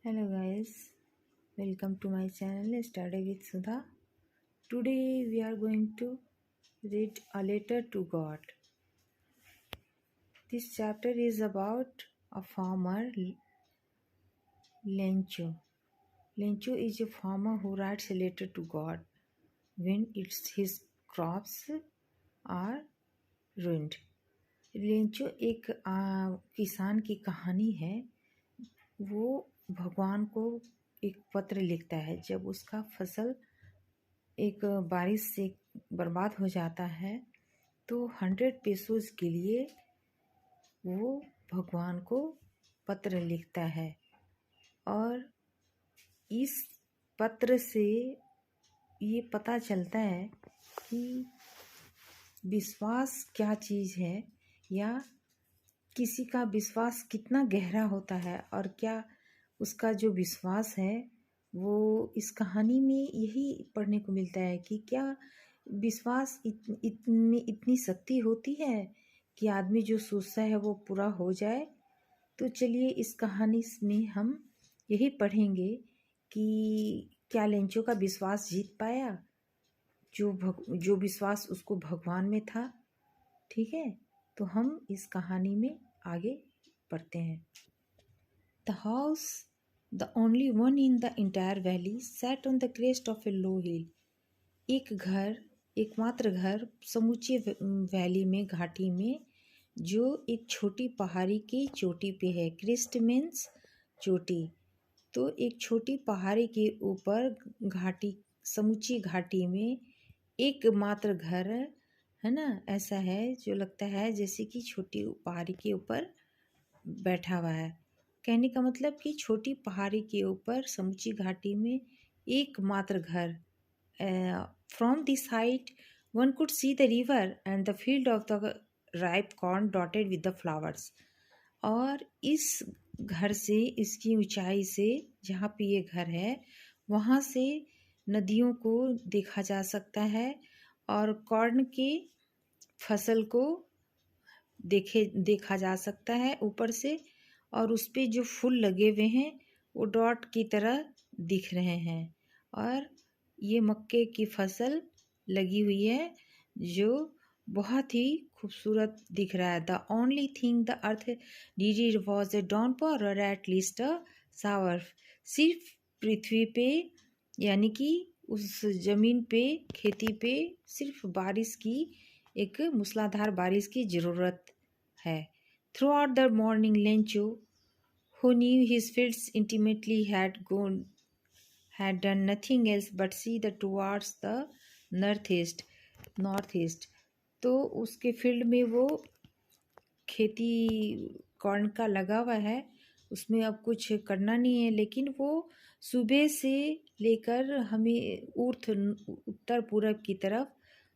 Hello guys, welcome to my channel Study with Sudha. Today we are going to read a letter to God. This chapter is about a farmer, Lencho. Lencho is a farmer who writes a letter to God when his crops are ruined. Lencho एक किसान की कहानी है। वो भगवान को एक पत्र लिखता है जब उसका फसल एक बारिश से बर्बाद हो जाता है, तो 100 पेसोज के लिए वो भगवान को पत्र लिखता है। और इस पत्र से ये पता चलता है कि विश्वास क्या चीज़ है, या किसी का विश्वास कितना गहरा होता है, और क्या उसका जो विश्वास है वो इस कहानी में यही पढ़ने को मिलता है कि क्या विश्वास में इतनी शक्ति होती है कि आदमी जो सोचता है वो पूरा हो जाए। तो चलिए इस कहानी में हम यही पढ़ेंगे कि क्या लेंचो का विश्वास जीत पाया, जो विश्वास उसको भगवान में था। ठीक है, तो हम इस कहानी में आगे पढ़ते हैं। The house, the only one in the entire valley, sat on the crest of a low hill. एकमात्र घर समूचे वैली में, घाटी में, जो एक छोटी पहाड़ी की चोटी पे है। क्रेस्ट मीन्स चोटी। तो एक छोटी पहाड़ी के ऊपर घाटी, समूची घाटी में एकमात्र घर है ना, ऐसा है जो लगता है जैसे कि छोटी पहाड़ी के ऊपर बैठा हुआ है। कहने का मतलब कि छोटी पहाड़ी के ऊपर समूची घाटी में एकमात्र घर। From this height one could see the river and the field of the ripe corn dotted with the flowers. और इस घर से, इसकी ऊंचाई से, जहाँ पे ये घर है वहाँ से नदियों को देखा जा सकता है और कॉर्न के फसल को देखा जा सकता है ऊपर से। और उस पे जो फूल लगे हुए हैं वो डॉट की तरह दिख रहे हैं। और ये मक्के की फसल लगी हुई है जो बहुत ही खूबसूरत दिख रहा है। The only thing the earth needed was a downpour और एट लीस्ट अ शावर। सिर्फ पृथ्वी पे, यानी कि उस जमीन पे, खेती पे सिर्फ बारिश की, एक मूसलाधार बारिश की ज़रूरत है। Throughout the morning, Lencho, who knew his fields intimately, had done nothing else but see towards the northeast. तो उसके फील्ड में वो खेती कॉर्न का लगा हुआ है, उसमें अब कुछ करना नहीं है, लेकिन वो सुबह से लेकर हमें उत्तर पूरब की तरफ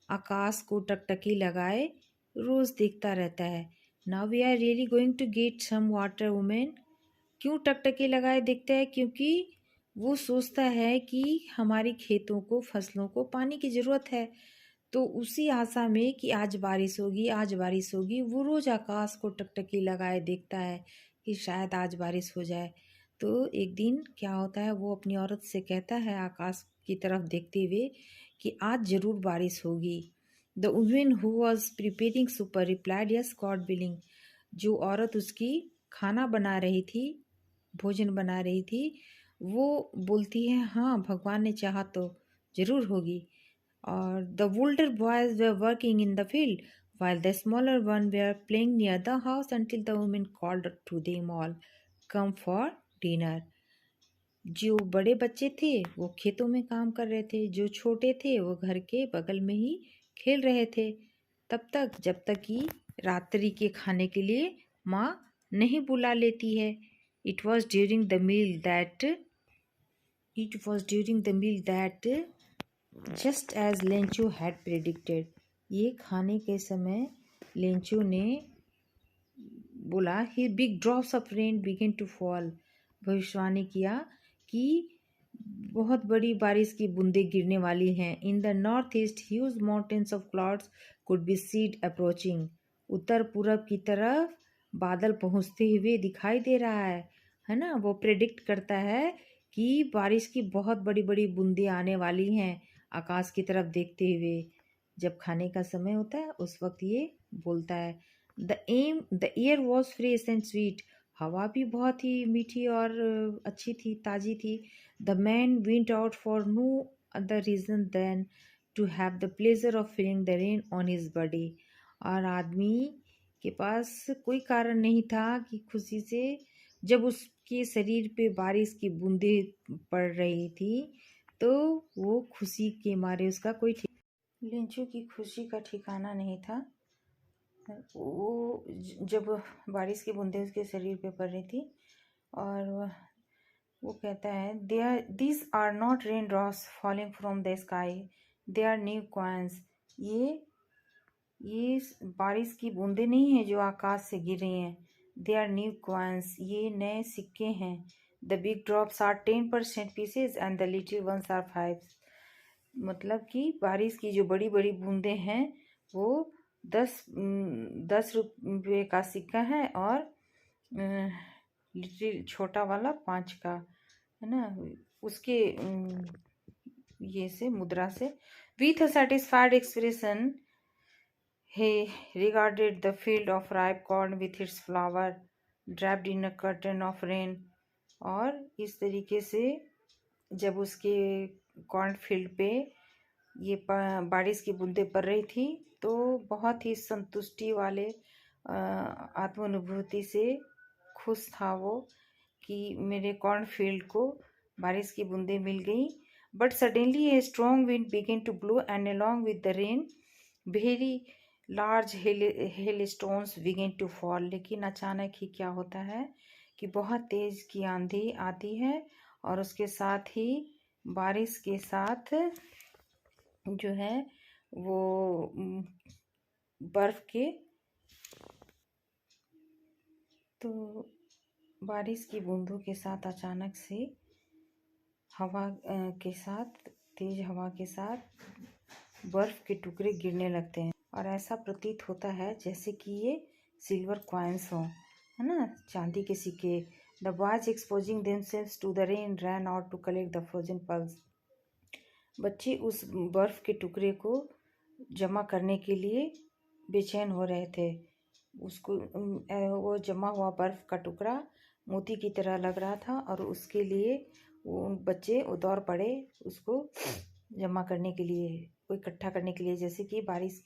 आकाश को टकटकी लगाए रोज़ देखता रहता है। Now we are really going to get some water women. क्यों टकटकी लगाए देखता है? क्योंकि वो सोचता है कि हमारी खेतों को, फसलों को पानी की ज़रूरत है। तो उसी आशा में कि आज बारिश होगी, आज बारिश होगी, वो रोज़ आकाश को टकटकी लगाए देखता है कि शायद आज बारिश हो जाए। तो एक दिन क्या होता है, वो अपनी औरत से कहता है आकाश की तरफ देखते हुए कि आज ज़रूर बारिश होगी। The women who was preparing super replied yes God willing. जो औरत उसकी खाना बना रही थी, भोजन बना रही थी, वो बोलती है हाँ, भगवान ने चाहा तो ज़रूर होगी। और the older boys were working in the field while the smaller one were playing near the house until the woman called to them all, come for dinner. जो बड़े बच्चे थे वो खेतों में काम कर रहे थे, जो छोटे थे वो घर के बगल में ही खेल रहे थे, तब तक जब तक कि रात्रि के खाने के लिए माँ नहीं बुला लेती है। It was during the meal that just as Lencho had predicted. ये खाने के समय लेंचो ने बोला, he big drops of rain begin to fall. भविष्यवाणी किया कि बहुत बड़ी बारिश की बूंदें गिरने वाली हैं। In the north east huge mountains of clouds could be seen approaching. उत्तर पूरब की तरफ बादल पहुंचते हुए दिखाई दे रहा है। है ना, वो प्रेडिक्ट करता है कि बारिश की बहुत बड़ी बड़ी बूंदें आने वाली हैं आकाश की तरफ देखते हुए। जब खाने का समय होता है उस वक्त ये बोलता है। The air was fresh and sweet. हवा भी बहुत ही मीठी और अच्छी थी, ताजी थी। The man went out for no other reason than to have the pleasure of feeling the rain on his body. और आदमी के पास कोई कारण नहीं था कि खुशी से, जब उसके शरीर पे बारिश की बूंदें पड़ रही थी तो वो खुशी के मारे उसका कोई लिंचू की खुशी का ठिकाना नहीं था। वो जब बारिश की बूंदें उसके शरीर पे पड़ रही थी और वो कहता है, they are this are not rain drops falling from the sky, they are new coins. ये बारिश की बूंदें नहीं है जो आकाश से गिर रही हैं। दे आर न्यू कॉइन्स, ये नए सिक्के हैं। The big drops are 10% pieces and the little ones are 5। मतलब कि बारिश की जो बड़ी बड़ी बूंदें हैं वो 10 रुपये का सिक्का है और लिटिल छोटा वाला 5 का, है ना, उसके ये से मुद्रा से। With a satisfied expression he regarded the field of ripe corn with its flower draped in a curtain of rain। और इस तरीके से जब उसके कॉर्न फील्ड पे ये बारिश की बूंदें पड़ रही थी तो बहुत ही संतुष्टि वाले आत्मानुभूति से खुश था वो कि मेरे कॉर्न फील्ड को बारिश की बूंदें मिल गई। But suddenly a strong wind began to blow and along with the rain very large hail stones began to fall. लेकिन अचानक ही क्या होता है कि बहुत तेज की आंधी आती है और उसके साथ ही बारिश के साथ जो है वो बर्फ के, तो बारिश की बूंदों के साथ अचानक से हवा के साथ, तेज हवा के साथ बर्फ के टुकड़े गिरने लगते हैं और ऐसा प्रतीत होता है जैसे कि ये सिल्वर कॉइन्स हों, है ना, चांदी के सिक्के। The boys exposing themselves to the rain ran out to collect the frozen pearls. बच्चे उस बर्फ के टुकड़े को जमा करने के लिए बेचैन हो रहे थे। उसको वो जमा हुआ बर्फ का टुकड़ा मोती की तरह लग रहा था और उसके लिए वो बच्चे दौड़ पड़े उसको जमा करने के लिए, को इकट्ठा करने के लिए। जैसे कि बारिश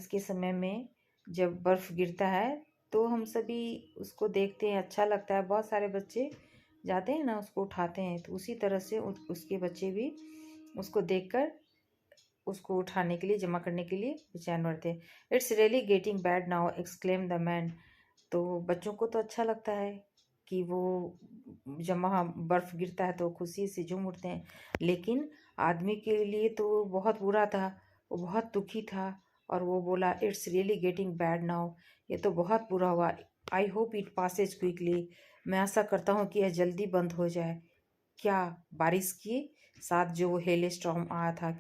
के समय में जब बर्फ़ गिरता है तो हम सभी उसको देखते हैं, अच्छा लगता है, बहुत सारे बच्चे जाते हैं ना उसको उठाते हैं। तो उसी तरह से उसके बच्चे भी उसको देखकर उसको उठाने के लिए, जमा करने के लिए बेचैन रहते हैं। It's really getting bad now exclaim the man. तो बच्चों को तो अच्छा लगता है कि वो जमा बर्फ़ गिरता है तो खुशी से झूम उठते हैं, लेकिन आदमी के लिए तो बहुत बुरा था, वो बहुत दुखी था और वो बोला, it's really getting bad now, ये तो बहुत बुरा हुआ। I hope it Passage quickly, मैं आशा करता हूँ कि यह जल्दी बंद हो जाए। क्या बारिश के साथ जो हेल स्टॉर्म आया था,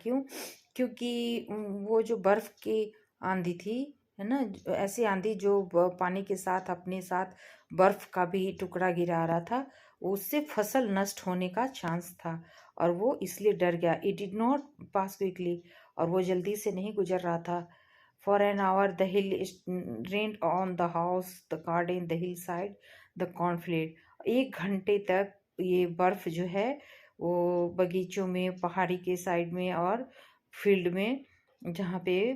क्योंकि वो जो बर्फ़ की आंधी थी, है ना, ऐसी आंधी जो पानी के साथ अपने साथ बर्फ़ का भी टुकड़ा गिरा रहा था, उससे फसल नष्ट होने का चांस था और वो इसलिए डर गया। It did not pass quickly, और वो जल्दी से नहीं गुजर रहा था। For an hour the hill rained on the house, the garden, the hill side, the cornfield. 1 घंटे तक ये बर्फ़ जो है वो बगीचों में, पहाड़ी के साइड में और फील्ड में जहाँ पे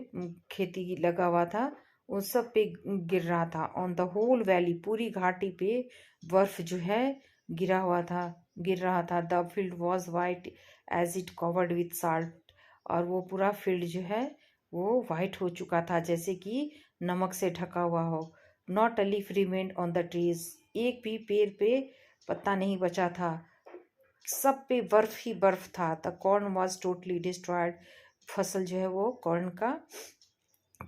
खेती लगा हुआ था उन सब पे गिर रहा था। ऑन द होल वैली, पूरी घाटी पे बर्फ जो है गिर रहा था। The field was white as it covered with salt. और वो पूरा फील्ड जो है वो वाइट हो चुका था जैसे कि नमक से ढका हुआ हो। Not a leaf remained on the trees, एक भी पेड़ पे पत्ता नहीं बचा था, सब पे बर्फ ही बर्फ था। The corn was totally destroyed, फसल जो है वो कॉर्न का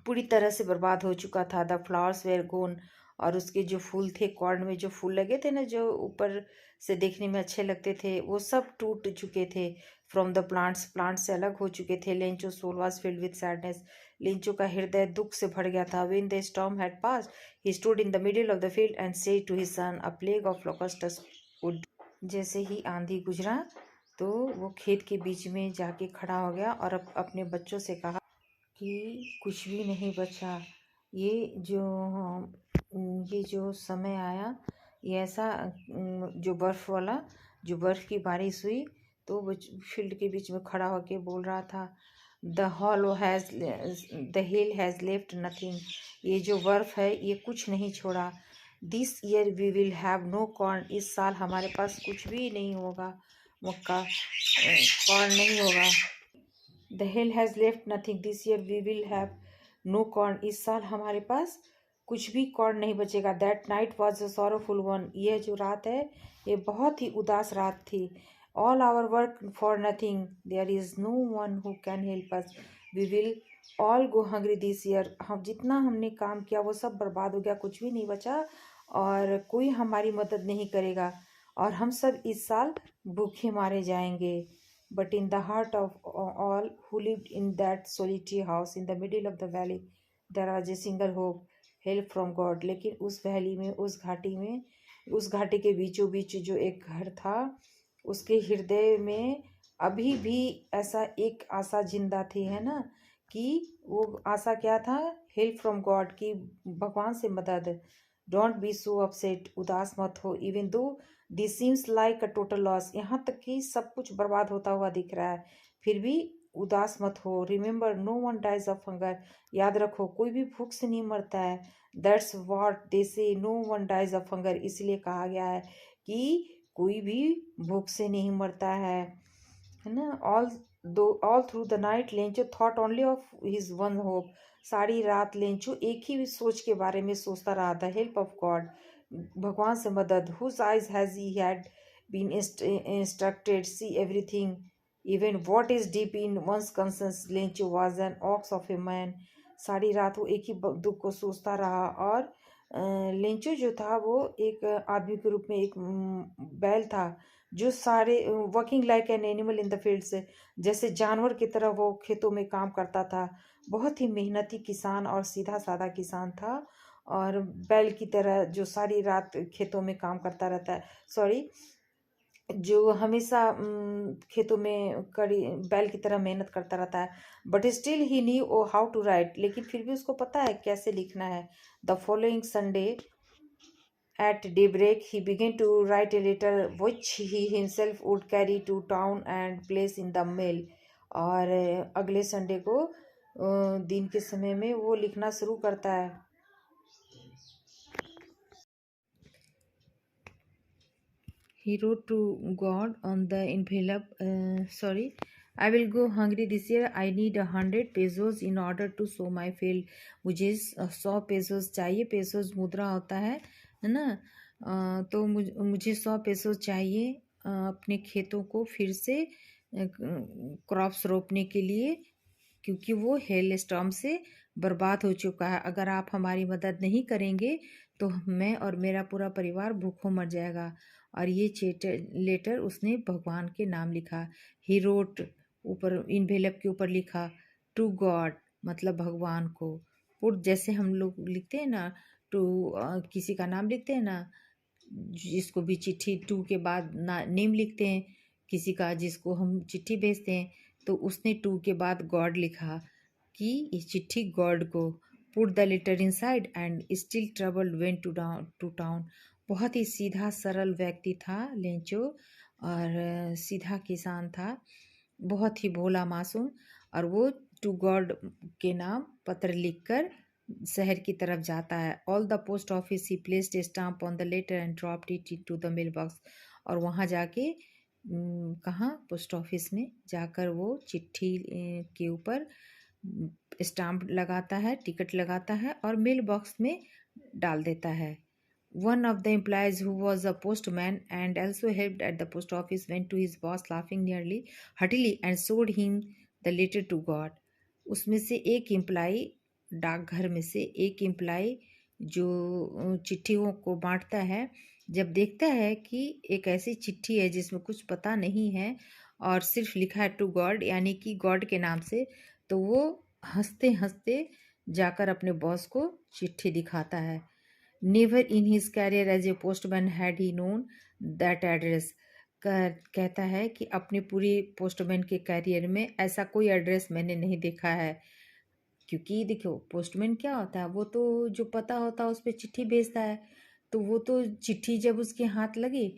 पूरी तरह से बर्बाद हो चुका था। द फ्लावर्स वेयर गोन, और उसके जो फूल थे, कॉर्न में जो फूल लगे थे ना, जो ऊपर से देखने में अच्छे लगते थे, वो सब टूट चुके थे। फ्रॉम द प्लांट्स, प्लांट से अलग हो चुके थे। Lencho soul was filled with sadness, Lencho का हृदय दुख से भर गया था। When the storm had passed, he stood in the middle of the field and said to his son, "A plague of locusts would." जैसे ही आंधी गुजरा तो वो खेत के बीच में जाके खड़ा हो गया और अपने बच्चों से कहा कि कुछ भी नहीं बचा। ये जो समय आया, ये ऐसा जो बर्फ़ वाला, जो बर्फ़ की बारिश हुई, तो वो फील्ड के बीच में खड़ा होके बोल रहा था, the hail has left nothing. ये जो बर्फ़ है ये कुछ नहीं छोड़ा। This year we will have no corn. इस साल हमारे पास कुछ भी नहीं होगा, मक्का कॉर्न नहीं होगा। The hail has left nothing this year we will have no corn. इस साल हमारे पास कुछ भी कॉर्न नहीं बचेगा। That night was a sorrowful one. यह जो रात है ये बहुत ही उदास रात थी। All our work for nothing, there is no one who can help us, we will all go hungry this year. हम जितना हमने काम किया वो सब बर्बाद हो गया, कुछ भी नहीं बचा और कोई हमारी मदद नहीं करेगा और हम सब इस साल भूखे मारे जाएंगे। But in the heart of all who lived in that solitary house in the middle of the valley, there was a single hope, help from God. लेकिन उस वैली में, उस घाटी में, उस घाटी के बीचों बीच जो एक घर था, उसके हृदय में अभी भी ऐसा एक आशा जिंदा थी, है ना, कि वो आशा क्या था? हेल्प फ्रॉम गॉड, की भगवान से मदद। डोंट बी सो अपसेट, उदास मत हो। Even though this seems like a total loss, यहाँ तक कि सब कुछ बर्बाद होता हुआ दिख रहा है, फिर भी उदास मत हो। Remember no one dies of hunger, याद रखो कोई भी भूख से नहीं मरता है। That's what they say, no one dies of hunger, इसलिए कहा गया है कि कोई भी भूख से नहीं मरता है ना। All through the night Lencho thought only of his one hope. सारी रात लेंचो एक ही सोच के बारे में सोचता रहा था, हेल्प ऑफ गॉड, भगवान से मदद। Whose eyes has he had been instructed see everything, even what is deep in one's concerns. Lencho was an ox of a man. सारी रात वो एक ही दुख को सोचता रहा और लेंचो जो था वो एक आदमी के रूप में एक बैल था, जो सारे working like an animal in the fields, जैसे जानवर की तरह वो खेतों में काम करता था। बहुत ही मेहनती किसान और सीधा साधा किसान था और बैल की तरह जो सारी रात खेतों में काम करता रहता है, सॉरी, जो हमेशा खेतों में कड़ी बैल की तरह मेहनत करता रहता है। But still he knew oh how to write, लेकिन फिर भी उसको पता है कैसे लिखना है। The following Sunday at daybreak, he began to write a letter which he himself would carry to town and place in the mail. और अगले संडे को दिन के समय में वो लिखना शुरू करता है। He wrote to God on the envelope, sorry, I will go hungry this year. I need 100 pesos in order to sow my field. मुझे 100 pesos चाहिए। pesos मुद्रा होता है ना। तो मुझे 100 pesos चाहिए अपने खेतों को फिर से क्रॉप्स रोपने के लिए, क्योंकि वो हेल स्टॉर्म से बर्बाद हो चुका है। अगर आप हमारी मदद नहीं करेंगे तो मैं और मेरा पूरा परिवार भूखों मर जाएगा। और ये लेटर उसने भगवान के नाम लिखा। ही रोट, ऊपर इनवेलप के ऊपर लिखा टू गॉड, मतलब भगवान को। पुट, जैसे हम लोग लिखते हैं ना, टू किसी का नाम लिखते हैं ना, जिसको भी चिट्ठी टू के बाद नेम लिखते हैं किसी का, जिसको हम चिट्ठी भेजते हैं, तो उसने टू के बाद गॉड लिखा कि ये चिट्ठी गॉड को। Put the letter inside and still troubled went to town. बहुत ही सीधा सरल व्यक्ति था लेंचो और सीधा किसान था, बहुत ही भोला मासूम। और वो टू गॉड के नाम पत्र लिखकर शहर की तरफ जाता है। All the post office he placed a stamp on the letter and dropped it to the mail box. और वहाँ जाके कहाँ, पोस्ट ऑफिस में जाकर वो चिट्ठी के ऊपर स्टाम्प लगाता है, टिकट लगाता है और मेल बॉक्स में डाल देता है। One of the employees, who was a postman and also helped at the post office, went to his boss laughing nearly heartily and showed him the letter to God. उसमें से एक employee, डाकघर में से एक एम्प्लाई जो चिट्ठियों को बांटता है, जब देखता है कि एक ऐसी चिट्ठी है जिसमें कुछ पता नहीं है और सिर्फ लिखा है टू गॉड, यानी कि गॉड के नाम से, तो वो हंसते हंसते जाकर अपने बॉस को चिट्ठी दिखाता है। Never in his career as a postman had he known that address. कहता है कि अपने पूरे पोस्टमैन के कैरियर में ऐसा कोई एड्रेस मैंने नहीं देखा है। क्योंकि देखो पोस्टमैन क्या होता है, वो तो जो पता होता है उस पर चिट्ठी भेजता है। तो वो तो चिट्ठी जब उसके हाथ लगी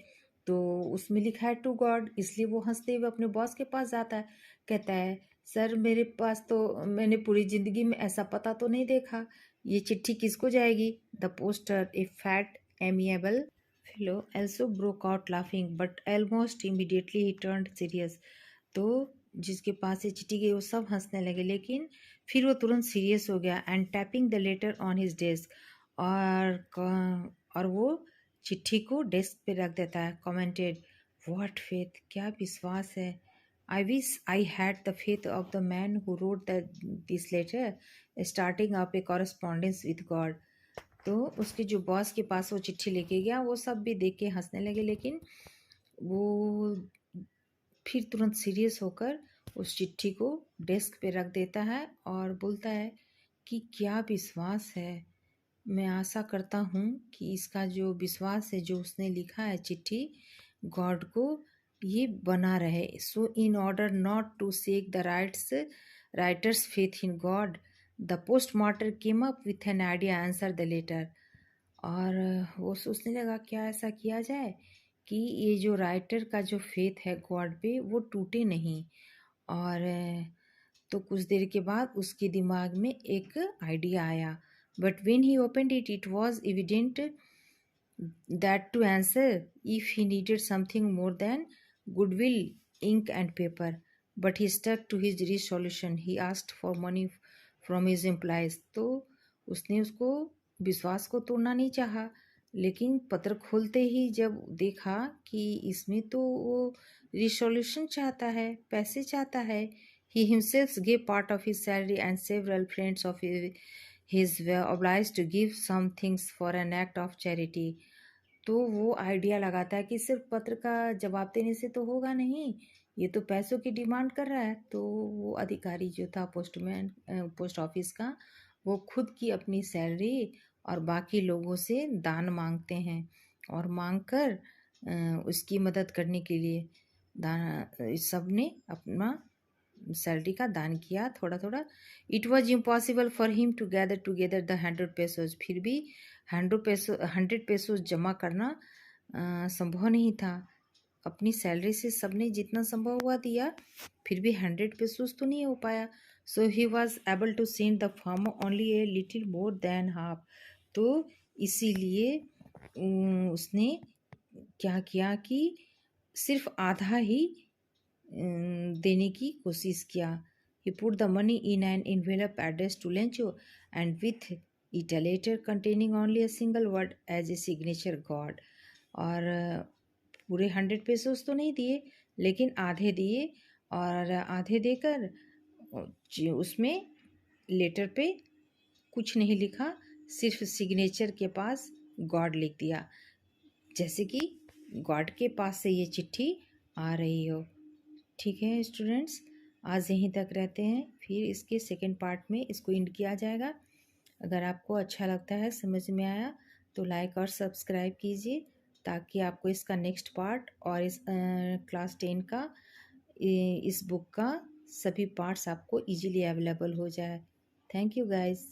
तो उसमें लिखा है टू गॉड, इसलिए वो हंसते हुए अपने बॉस के पास जाता है। कहता है सर मेरे पास तो, मैंने पूरी ज़िंदगी में ऐसा पता तो नहीं देखा, ये चिट्ठी किसको जाएगी। The poster A fat amiable fellow also broke out laughing but almost immediately he turned serious। तो जिसके पास ये चिट्ठी गई वो सब हंसने लगे, लेकिन फिर वो तुरंत सीरियस हो गया। And tapping the later on his desk, और वो चिट्ठी को डेस्क पे रख देता है। कमेंटेड व्हाट फेथ, क्या विश्वास है। I wish I had the faith of the man who wrote this letter starting up a correspondence with God. तो उसके जो बॉस के पास वो चिट्ठी लेके गया वो सब भी देख के हंसने लगे, लेकिन वो फिर तुरंत सीरियस होकर उस चिट्ठी को डेस्क पे रख देता है और बोलता है कि क्या विश्वास है। मैं आशा करता हूँ कि इसका जो विश्वास है जो उसने लिखा है चिट्ठी गॉड को, ये बना रहे। So in order not to shake the writer's faith in God, the postmaster came up with an idea answer the letter. और वो सोचने लगा क्या ऐसा किया जाए कि ये जो राइटर का जो फेथ है गॉड पे वो टूटे नहीं। और तो कुछ देर के बाद उसके दिमाग में एक आइडिया आया। But when he opened it, it was evident that to answer if he needed something more than goodwill, ink, and paper. But he stuck to his resolution. He asked for money from his employees. तो उसने उसको विश्वास को तोड़ना नहीं चाहा, लेकिन पत्र खोलते ही जब देखा कि इसमें तो वो रिसोल्यूशन चाहता है, पैसे चाहता है। He himself gave part of his salary and several friends of his were obliged to give some things for an act of charity। तो वो आइडिया लगाता है कि सिर्फ पत्र का जवाब देने से तो होगा नहीं, ये तो पैसों की डिमांड कर रहा है। तो वो अधिकारी जो था पोस्टमैन पोस्ट ऑफिस का, वो खुद की अपनी सैलरी और बाकी लोगों से दान मांगते हैं, और मांग कर उसकी मदद करने के लिए दान सब ने अपना सैलरी का दान किया थोड़ा थोड़ा। It was impossible for him to gather together the 100 pesos. फिर भी 100 पेसोज जमा करना संभव नहीं था। अपनी सैलरी से सबने जितना संभव हुआ दिया, फिर भी 100 पेसोज तो नहीं हो पाया। So he was able to send the farmer only a little more than half. तो इसीलिए उसने क्या किया कि सिर्फ आधा ही देने की कोशिश किया। He put the money in an envelope addressed to Lencho and with it a letter containing only a single word as a signature God। और पूरे 100 पेसोस तो नहीं दिए, लेकिन आधे दिए, और आधे देकर उसमें लेटर पे कुछ नहीं लिखा, सिर्फ सिग्नेचर के पास गॉड लिख दिया, जैसे कि गॉड के पास से ये चिट्ठी आ रही हो। ठीक है स्टूडेंट्स, आज यहीं तक रहते हैं, फिर इसके सेकंड पार्ट में इसको एंड किया जाएगा। अगर आपको अच्छा लगता है, समझ में आया, तो लाइक और सब्सक्राइब कीजिए, ताकि आपको इसका नेक्स्ट पार्ट और इस क्लास 10 का इस बुक का सभी पार्ट्स आपको इजीली अवेलेबल हो जाए। Thank you guys.